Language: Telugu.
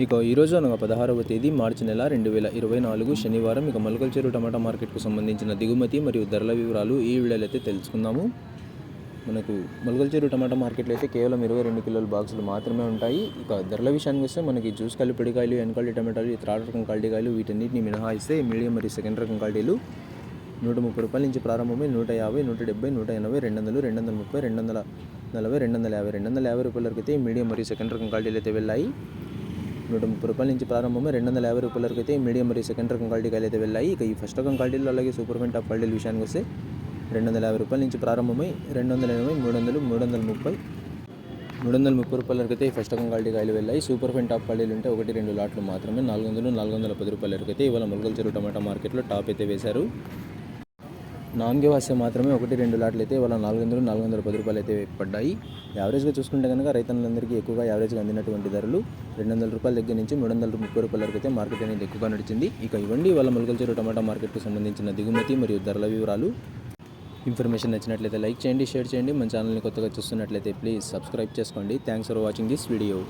ఇక ఈరోజు అనగా 16వ తేదీ మార్చి నెల 2024 శనివారం ఇక మొలకల్చెరువు టమాటా మార్కెట్కు సంబంధించిన దిగుమతి మరియు ధరల వివరాలు ఈ వీడియోలో అయితే తెలుసుకుందాము. మనకు మొలకల్చెరువు టమాటా మార్కెట్లో అయితే కేవలం 22 కిలోల బాక్సులు మాత్రమే ఉంటాయి. ఇక ధరల విషయానికి వస్తే మనకి జ్యూస్ కాయలు, పిడికాయలు, ఎన్కాయలు టమాటాలు, థర్డ్ రకం క్వాలిటీ కాయలు వీటన్నిటిని మినహాయిస్తే మీడియం మరియు సెకండ్ రకం క్వాలిటీలు 130 రూపాయల నుంచి ప్రారంభమై 150, 170, 180, 200, 230, 240, 250, 250 రూపాయల వరకు అయితే మీడియం మరియు సెకండ్ రకం క్వాలిటీలు అయితే వెళ్ళాయి. 130 రూపాయల నుంచి ప్రారంభమై 250 రూపాయల వరకు అయితే మీడియం మరియు సెకండ్ రకం క్వాలిటీ కాయలు అయితే వెళ్ళాయి. ఇక ఈ ఫస్ట్ రకం క్వాలిటీలు అలాగే సూపర్ ఫైన్ టాప్ క్వాలిటీల విషయానికి వస్తే 250 రూపాయల నుంచి ప్రారంభమై 280, 300, 330, 330 రూపాయల వరకు అయితే ఈ ఫస్ట్ రకం క్వాలిటీ కాయలు వెళ్ళాయి. సూపర్ ఫైన్ టాప్ క్వాలిటీలు ఉంటే 1-2 లాట్లు మాత్రమే 400, 410 రూపాయల వరకు అయితే ఇవాళ మొలకల్చెరువు టమాటా మార్కెట్లో టాప్ అయితే వేశారు. నాన్గే వాసే మాత్రమే 1-2 లాట్లు అయితే ఇవాళ 400, 410 రూపాయలు అయితే పడ్డాయి. యావరేజ్గా చూసుకుంటే కనుక రైతన్నులందరికీ ఎక్కువగా యావరేజ్గా అందినటువంటి ధరలు 200 రూపాయల దగ్గర నుంచి 330 రూపాయల వరకు అయితే మార్కెట్ అనేది ఎక్కువగా నడిచింది. ఇక ఇవ్వండి వాళ్ళ మొలకల్చెరువు టమాటా మార్కెట్కు సంబంధించిన దిగుమతి మరియు ధరల వివరాలు. ఇన్ఫర్మేషన్ నచ్చినట్లయితే లైక్ చేయండి, షేర్ చేయండి. మన ఛానల్ని కొత్తగా చూస్తున్నట్లయితే ప్లీజ్ సబ్స్క్రైబ్ చేసుకోండి. Thanks for watching this video.